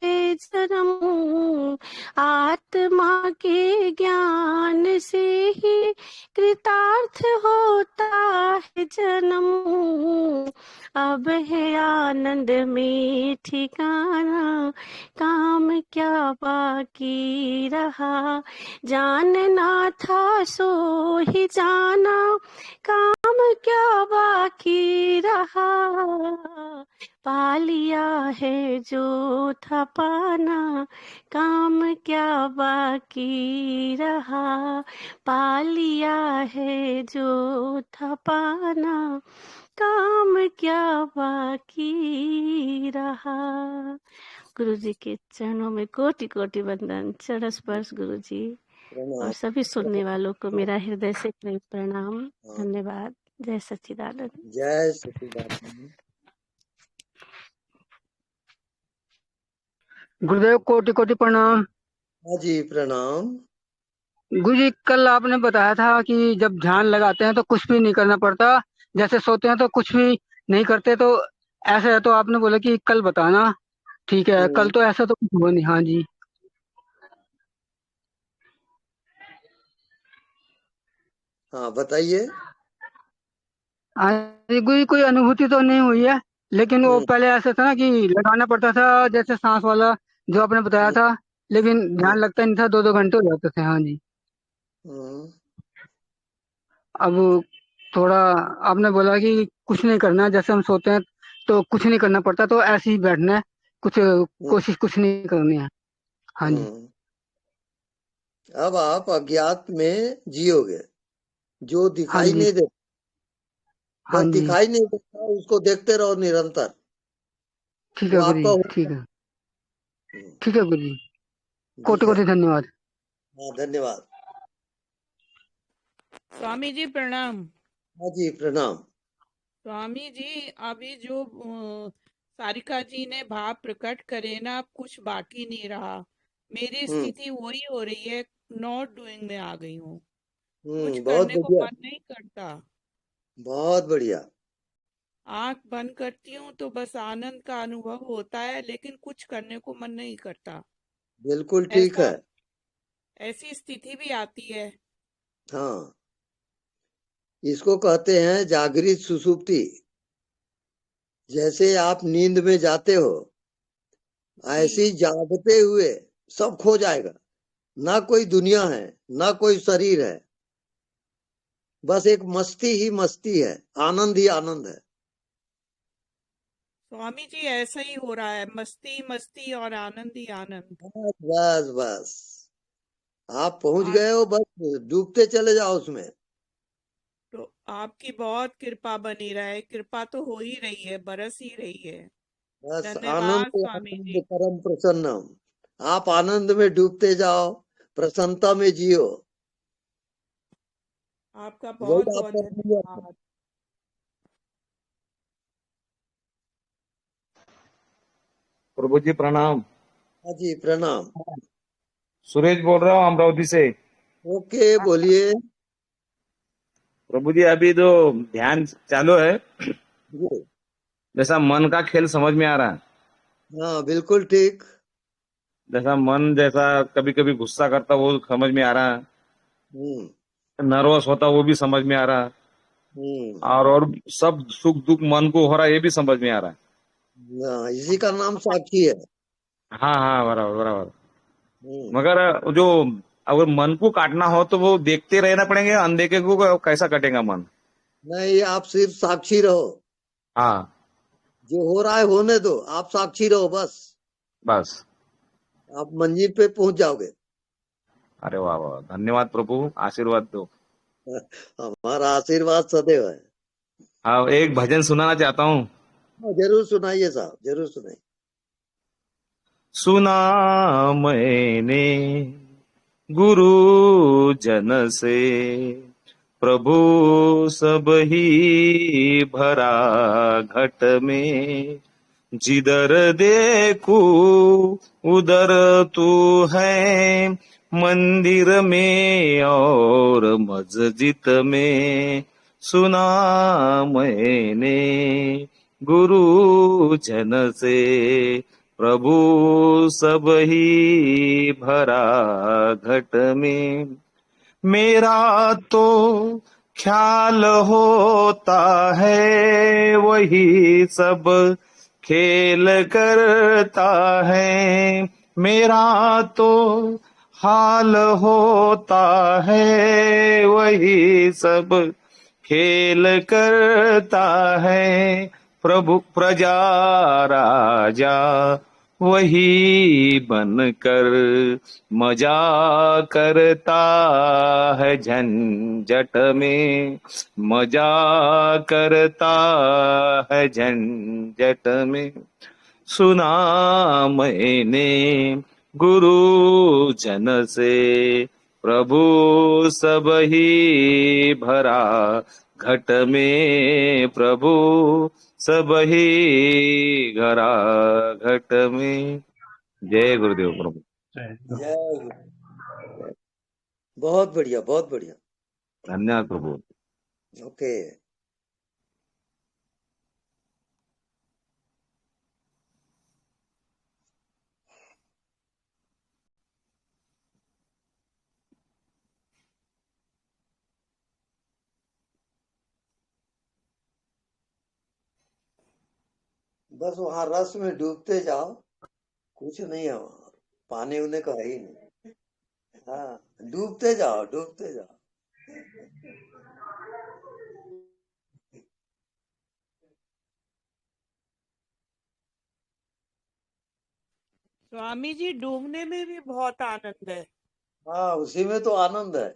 है जन्म, आत्मा के ज्ञान से ही कृतार्थ होता है जन्म। अब है आनंद में ठिकाना, काम क्या बाकी रहा, जानना था सो ही जाना, काम क्या बाकी रहा। पा लिया है जो था पाना, काम क्या बाकी रहा, पा लिया है जो था पाना, काम क्या बाकी रहा। गुरु जी के चरणों में कोटि कोटि वंदन, चरण स्पर्श गुरु जी, और सभी सुनने वालों को मेरा हृदय से प्रणाम, धन्यवाद। जय सच्चिदानंद। जय सच्चिदानंद। गुरुदेव कोटि कोटि प्रणाम। हाँ जी प्रणाम। गुरु जी कल आपने बताया था कि जब ध्यान लगाते हैं तो कुछ भी नहीं करना पड़ता, जैसे सोते हैं तो कुछ भी नहीं करते, तो ऐसा है। तो आपने बोला कि कल बताना, ठीक है। कल तो ऐसा तो कुछ हुआ नहीं। हाँ जी। हाँ बताइए। हाँ जी गुरु जी, कोई अनुभूति तो नहीं हुई है, लेकिन वो पहले ऐसा था ना कि लगाना पड़ता था, जैसे सांस वाला जो आपने बताया था, लेकिन ध्यान लगता नहीं था, 2-2 घंटे हो जाते थे। हाँ जी। अब थोड़ा आपने बोला कि कुछ नहीं करना, जैसे हम सोते हैं तो कुछ नहीं करना पड़ता, तो ऐसे ही बैठना है, कुछ कोशिश कुछ नहीं करनी है। हाँ जी। अब आप अज्ञात में जियोगे, जो दिखाई हाँ जी। नहीं देता, हाँ बस जी। दिखाई नहीं देता उसको देखते रहो निरंतर, ठीक वो है गुरु आपका जी, ठीक है। ठीक है गुरु जी, कोटि कोटि धन्यवाद। हाँ धन्यवाद। स्वामी जी प्रणाम। हाँ जी प्रणाम। स्वामी जी अभी जो सारिका जी ने भाव प्रकट करे ना, कुछ बाकी नहीं रहा। मेरी स्थिति वही हो रही है, नॉट डूइंग में आ गई हूँ, कुछ बहुत करने को बढ़िया, मन नहीं करता। बहुत बढ़िया। आंख बंद करती हूँ तो बस आनंद का अनुभव होता है, लेकिन कुछ करने को मन नहीं करता। बिल्कुल ठीक है। ऐसी स्थिति भी आती है। हाँ, इसको कहते हैं जागृत सुसुप्ति। जैसे आप नींद में जाते हो, ऐसी जागते हुए सब खो जाएगा, ना कोई दुनिया है ना कोई शरीर है, बस एक मस्ती ही मस्ती है, आनंद ही आनंद है। स्वामी जी ऐसा ही हो रहा है, मस्ती मस्ती और आनंद ही आनंद। बस बस आप पहुंच गए हो, बस डूबते चले जाओ उसमें। तो आपकी बहुत कृपा बनी रहे, कृपा तो हो ही रही है, बरस ही रही है। बस धन्यवाद आनंद स्वामी आनंद जी। परम प्रसन्नम। आप आनंद में डूबते जाओ, प्रसन्नता में जियो। आपका बहुत बहुत आपका धन्यवाद। प्रभु जी प्रणाम। हाँ जी प्रणाम। सुरेश बोल रहा हूँ अमरावती से। ओके बोलिए। प्रभु जी अभी जो ध्यान चालू है, जैसा मन का खेल समझ में आ रहा है। हाँ बिल्कुल ठीक। जैसा मन जैसा कभी कभी गुस्सा करता वो समझ में आ रहा है, नर्वस होता वो भी समझ में आ रहा है, और सब सुख दुख मन को हो रहा है ये भी समझ में आ रहा है। इसी का नाम साक्षी है। हाँ हाँ बराबर बराबर। मगर जो अगर मन को काटना हो तो वो देखते रहना पड़ेंगे, अनदेखे को कैसा कटेगा मन? नहीं, आप सिर्फ साक्षी रहो। हाँ, जो हो रहा है होने दो, आप साक्षी रहो बस। बस आप मंजिल पे पहुंच जाओगे। अरे वाह वाह, धन्यवाद प्रभु, आशीर्वाद दो। हमारा आशीर्वाद सदैव है। हाँ, एक भजन सुनाना चाहता हूँ। जरूर सुनाइए साहब, जरूर सुनाइए। सुना मैंने गुरु जन से प्रभु सब ही भरा घट में, जिधर देखू उधर तू है, मंदिर में और मस्जिद में सुना मैंने गुरु जन से, प्रभु सब ही भरा घट में। मेरा तो ख्याल होता है वही सब खेल करता है। मेरा तो हाल होता है वही सब खेल करता है। प्रभु प्रजा राजा वही बनकर मजा करता है झंझट में, मजा करता है झंझट में। सुना मैंने गुरु जन से, प्रभु सब ही भरा घट में, प्रभु सब ही घरा घट में। जय गुरुदेव प्रभु। जय गुरु। बहुत बढ़िया, बहुत बढ़िया। धन्यवाद प्रभु। ओके। बस वहां रस में डूबते जाओ, कुछ नहीं है वहां, पानी उन्हें का ही नहीं। हाँ, डूबते जाओ, डूबते जाओ। स्वामी जी, डूबने में भी बहुत आनंद है। हाँ, उसी में तो आनंद है।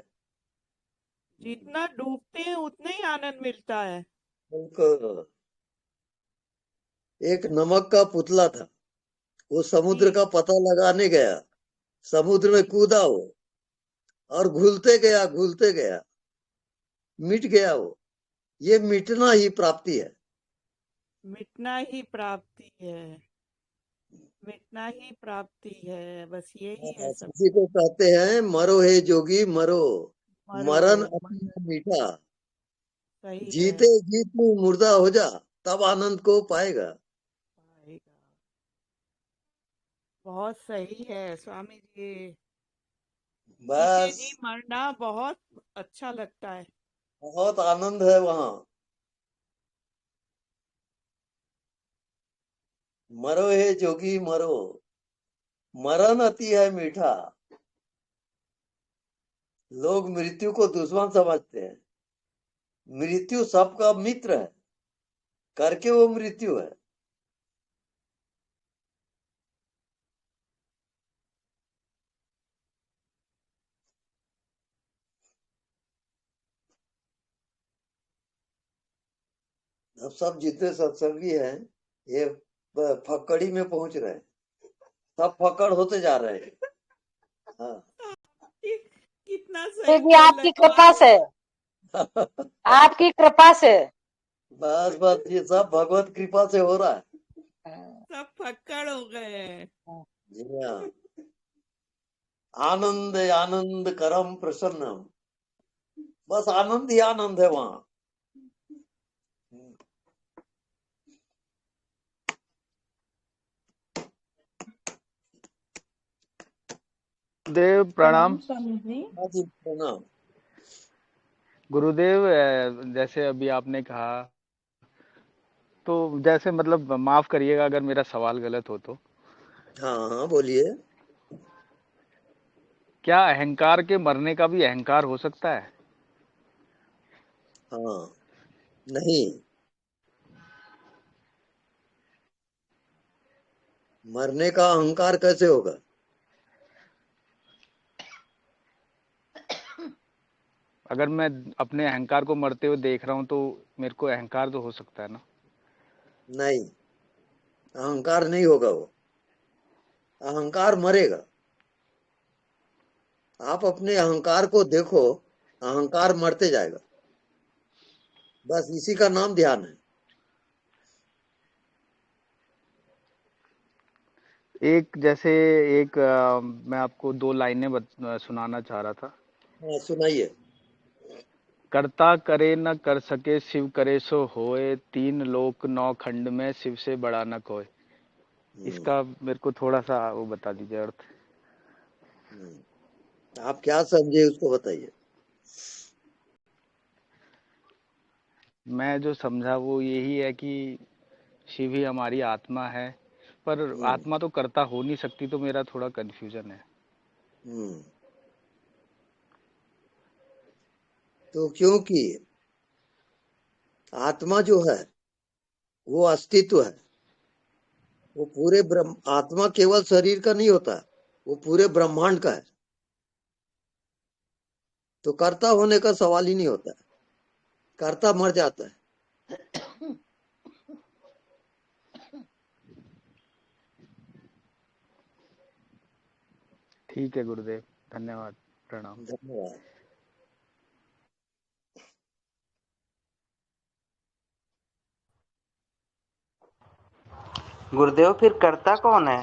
जितना डूबते हैं उतना ही आनंद मिलता है। बिल्कुल। एक नमक का पुतला था, वो समुद्र का पता लगाने गया, समुद्र में कूदा वो, और घुलते गया, मिट गया वो। ये मिटना ही प्राप्ति है। मिटना ही प्राप्ति है, मिटना ही प्राप्ति है, बस यही है सब। इसी को कहते हैं मरो हे जोगी मरो, मरो मरण अति मीठा। सही है। जीते जी तू मुर्दा हो जा, तब आनंद को पाएगा। बहुत सही है स्वामी जी। जीते बस जी मरना बहुत अच्छा लगता है। बहुत आनंद है वहां। मरो हे जोगी मरो, मरण अति है मीठा। लोग मृत्यु को दुश्मन समझते हैं, मृत्यु सबका मित्र है, करके वो मृत्यु है। अब सब जितने सत्संगी हैं ये फक्कड़ी में पहुंच रहे हैं, सब फक्कड़ होते जा रहे हैं। हाँ। कितना ये सही भी आपकी कृपा से, आपकी कृपा से। बस बस ये सब भगवत कृपा से हो रहा है। सब फक्कड़ हो गए हैं। जी हाँ। आनंद आनंद करम प्रसन्नम, बस आनंद ही आनंद है वहां। देव प्रणाम। प्रणाम। गुरुदेव, जैसे अभी आपने कहा, तो जैसे मतलब माफ करिएगा अगर मेरा सवाल गलत हो तो। हाँ हाँ बोलिए। क्या अहंकार के मरने का भी अहंकार हो सकता है? हाँ, नहीं, मरने का अहंकार कैसे होगा? अगर मैं अपने अहंकार को मरते हुए देख रहा हूं तो मेरे को अहंकार तो हो सकता है ना? नहीं, अहंकार नहीं होगा वो, अहंकार मरेगा। आप अपने अहंकार को देखो, अहंकार मरते जाएगा, बस इसी का नाम ध्यान है। एक जैसे एक मैं आपको 2 लाइनें सुनाना चाह रहा था। हाँ, सुनाइए। करता करे न कर सके शिव करे सो होए, तीन लोक नौ खंड में शिव से बड़ा न कोई। इसका मेरे को थोड़ा सा वो बता दीजिए अर्थ। आप क्या समझे उसको बताइए। मैं जो समझा वो यही है कि शिव ही हमारी आत्मा है, पर आत्मा तो कर्ता हो नहीं सकती, तो मेरा थोड़ा कंफ्यूजन है। तो क्योंकि आत्मा जो है वो अस्तित्व है, वो पूरे ब्रह्म, आत्मा केवल शरीर का नहीं होता, वो पूरे ब्रह्मांड का है। तो कर्ता होने का सवाल ही नहीं होता, कर्ता मर जाता है। ठीक है गुरुदेव, धन्यवाद, प्रणाम। धन्यवाद। गुरुदेव फिर कर्ता कौन है?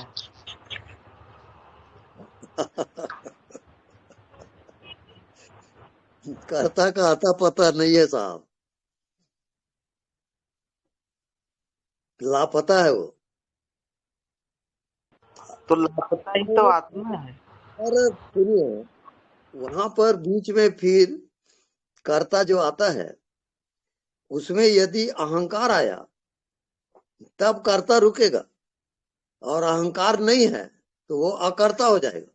कर्ता का आता पता नहीं है साहब, लापता है वो। तो लापता ही तो आत्मा है। और सुनिए, वहां पर बीच में फिर कर्ता जो आता है उसमें यदि अहंकार आया तब कर्ता रुकेगा, और अहंकार नहीं है तो वो अकर्ता हो जाएगा।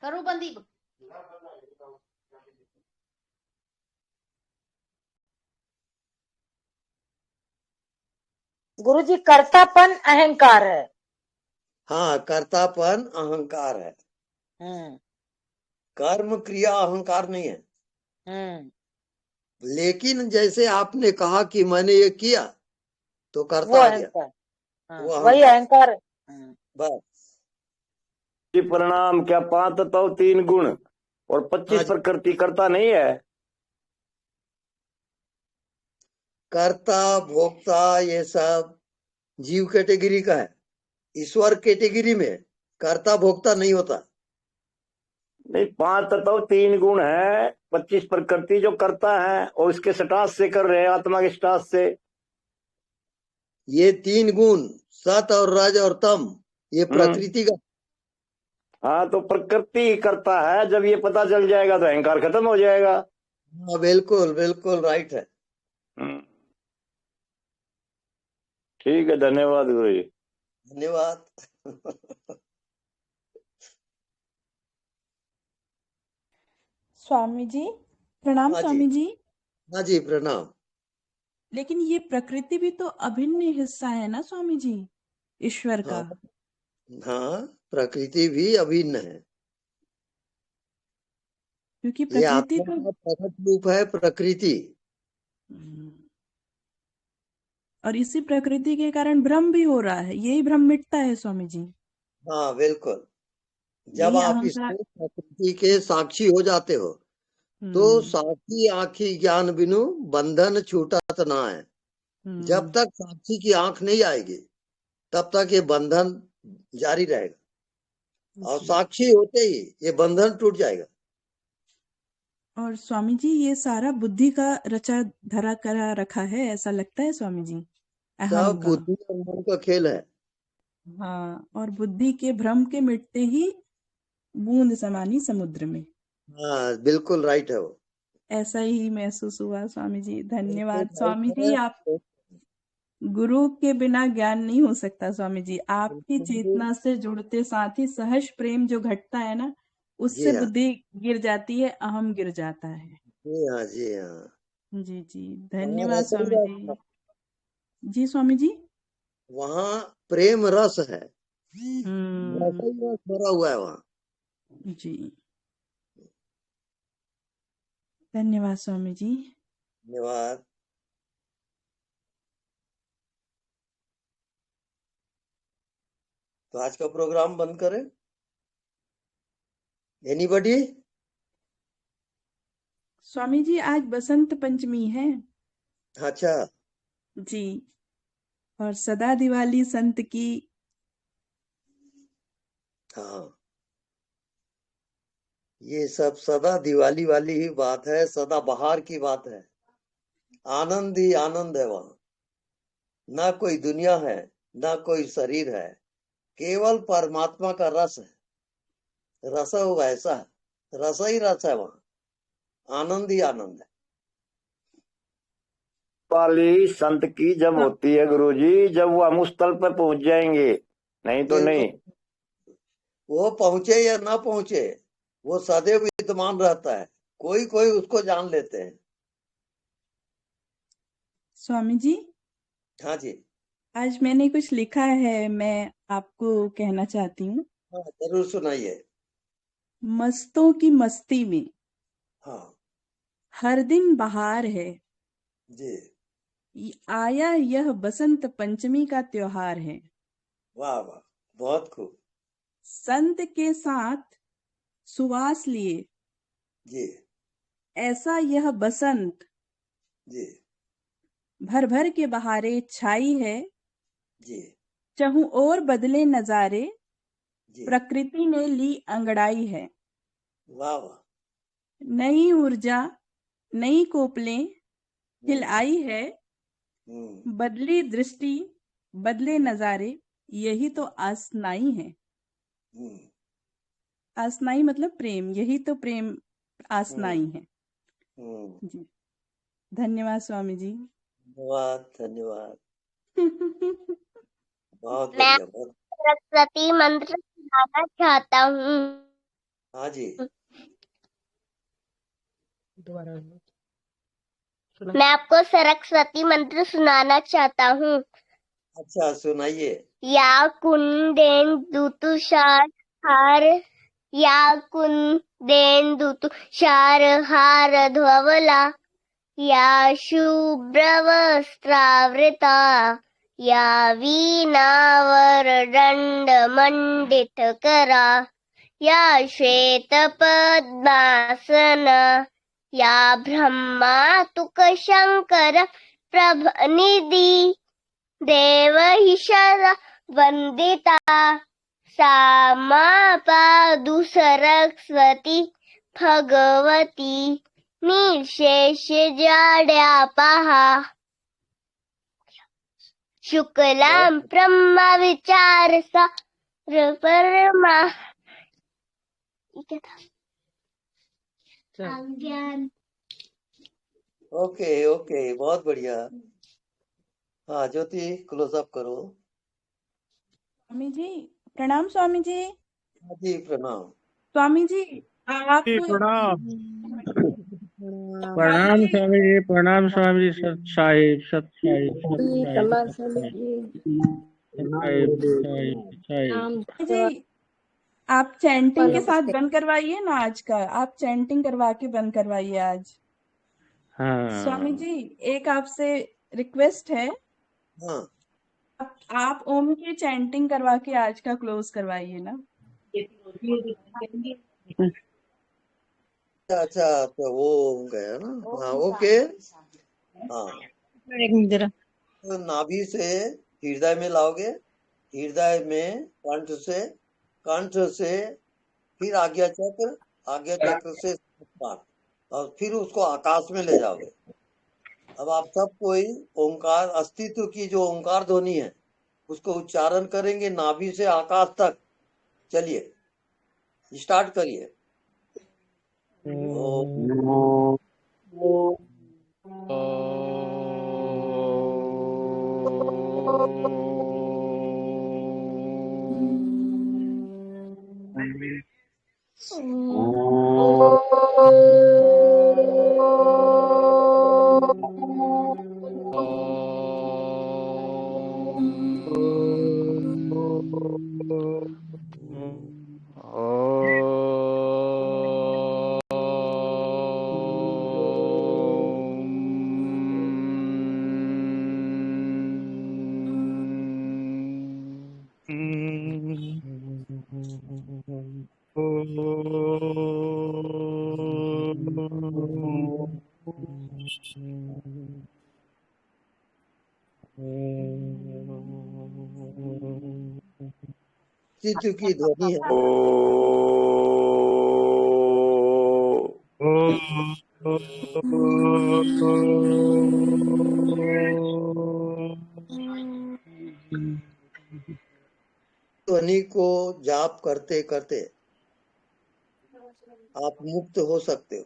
करो बंदी। गुरुजी कर्तापन अहंकार है। हाँ, कर्तापन अहंकार है, कर्म क्रिया अहंकार नहीं है। लेकिन जैसे आपने कहा कि मैंने ये किया तो वो कर्ता आ गया, अहंकार, वो वही अहंकार। अहंकार। बस जी परिणाम क्या 5 तत्व 3 गुण और 25 प्रकृति कर्ता नहीं है? कर्ता भोक्ता ये सब जीव कैटेगरी का है, ईश्वर कैटेगरी में कर्ता भोक्ता नहीं होता। नहीं, 5 तत्व 3 गुण है, 25 प्रकृति जो करता है, और इसके स्टास से कर रहे हैं, आत्मा के स्टास से। ये 3 गुण सत और रज और तम, ये प्रकृति का। हाँ, तो प्रकृति ही करता है। जब ये पता चल जाएगा तो अहंकार खत्म हो जाएगा। हाँ, बिल्कुल बिल्कुल राइट है। ठीक है, धन्यवाद गुरु जी। धन्यवाद। स्वामी जी प्रणाम। हाँ जी, स्वामी जी, हाँ जी प्रणाम। लेकिन ये प्रकृति भी तो अभिन्न हिस्सा है ना स्वामी जी, ईश्वर का। हाँ, प्रकृति भी अभिन्न है, क्योंकि ये प्रकृति आत्मा तो का प्रकट रूप है प्रकृति। और इसी प्रकृति के कारण भ्रम भी हो रहा है, यही भ्रम मिटता है स्वामी जी। हाँ बिल्कुल, जब यही आप अहंकार। इसको प्रकृति के साक्षी हो जाते हो तो साक्षी आँखी ज्ञान बिनु बंधन छूटत ना है। जब तक साक्षी की आंख नहीं आएगी तब तक ये बंधन जारी रहेगा, और साक्षी होते ही ये बंधन टूट जाएगा। और स्वामी जी ये सारा बुद्धि का रचा धरा करा रखा है, ऐसा लगता है स्वामी जी, अहम सब का। बुद्धि और मन का खेल है। हाँ, और बुद्धि के भ्रम के मिटते ही बूंद समानी समुद्र में। हाँ बिल्कुल राइट है वो। ऐसा ही महसूस हुआ स्वामी जी। धन्यवाद स्वामी जी। आप गुरु के बिना ज्ञान नहीं हो सकता स्वामी जी। आपकी चेतना से जुड़ते साथ ही सहज प्रेम जो घटता है ना, उससे बुद्धि गिर जाती है, अहम गिर जाता है। जी हाँ, जी हाँ। जी जी, धन्यवाद स्वामी जी। जी स्वामी जी, वहाँ प्रेम रस है, रस भरा हुआ है वहाँ। जी धन्यवाद स्वामी जी। धन्यवाद। तो आज का प्रोग्राम बंद करें? एनीबॉडी? स्वामी जी आज बसंत पंचमी है। अच्छा जी, और सदा दिवाली संत की। हाँ, ये सब सदा दिवाली वाली ही बात है, सदा बहार की बात है। आनंद ही आनंद है वहाँ, ना कोई दुनिया है, ना कोई शरीर है, केवल परमात्मा का रस है। रस वैसा है, रस ही रस है वहाँ, आनंद ही आनंद है। वाली संत की जब होती है गुरुजी, जब वो हम उस तल पर पहुंच जाएंगे, नहीं तो नहीं। वो पहुंचे या ना पहुंचे, वो सदैव विद्यमान रहता है, कोई कोई उसको जान लेते हैं। स्वामी जी, हाँ जी, आज मैंने कुछ लिखा है, मैं आपको कहना चाहती हूँ। हाँ, जरूर सुनाइए। मस्तों की मस्ती में हाँ हर दिन बहार है, जी, आया यह बसंत पंचमी का त्योहार है। वाह वाह, बहुत खूब संत के साथ सुवास लिए जी, ऐसा यह बसंत जी, भर भर के बहारे छाई है। जी, चहु और बदले नजारे, जी, प्रकृति ने ली अंगड़ाई है। वाह वाह, नई ऊर्जा, नई कोपलें हिल आई है। बदली दृष्टि, बदले नजारे, यही तो आसनाई है। आसनाई मतलब प्रेम, यही तो प्रेम आसनाई है। जी, धन्यवाद स्वामी जी। धन्यवाद धन्यवाद, बहुत मैं बढ़िया, बहुत। सरस्वती मंत्र सुनाना चाहता हूँ। हाँ जी, दोबारा मैं आपको सरस्वती मंत्र सुनाना चाहता हूँ। अच्छा सुनाइए। या कुंदेन्दु तुषार हार, या कुंदेन्दु तुषार हार धवला, या शुभ्रवस्त्रावृता, या वीणावरदण्डमण्डितकरा, या श्वेतपद्मासना, या ब्रह्मातुकशङ्कर प्रभनिधि, देवहिषदा वन्दिता, सा मापादु सरस्वती भगवती, निर्शेष जाड्यापहा, शुक्लां ब्रह्म विचारसा परमा। ज्ञान। ओके ओके, बहुत बढ़िया। हाँ ज्योति, क्लोज अप करो। स्वामी जी प्रणाम। स्वामी जी। हाँ जी प्रणाम। स्वामी जी आप प्रणाम प्रणाम स्वामी जी, प्रणाम स्वामी जी, सत साहिब सत साहिब सत साहिब सत साहिब सत साहिब। जी आप चैंटिंग के साथ बंद करवाइए ना आज का, आप चैंटिंग करवा के बंद करवाइए आज। हाँ स्वामी जी एक आपसे रिक्वेस्ट है, हाँ, आप ओम की चैंटिंग करवा के आज का क्लोज करवाइए ना। अच्छा तो वो हो गया ना। हाँ ओके। हाँ तो नाभि से हृदय में लाओगे, हृदय में कंठ से फिर आज्ञा चक्र से पार, और फिर उसको आकाश में ले जाओगे। अब आप सब कोई ओंकार अस्तित्व की जो ओंकार ध्वनि है उसको उच्चारण करेंगे नाभि से आकाश तक। चलिए स्टार्ट करिए। अस्तित्व की ध्वनि है। ध्वनि को जाप करते करते आप मुक्त हो सकते हो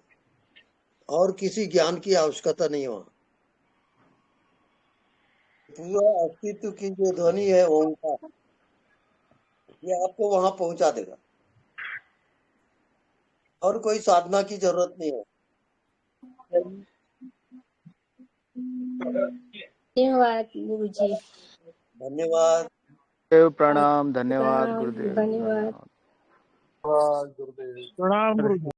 और किसी ज्ञान की आवश्यकता नहीं हो। पूरा अस्तित्व की जो ध्वनि है ओंकार, ये आपको वहां पहुंचा देगा और कोई साधना की जरूरत नहीं है। धन्यवाद गुरुजी। धन्यवाद। प्रणाम। धन्यवाद गुरुदेव। धन्यवाद। प्रणाम गुरुजी।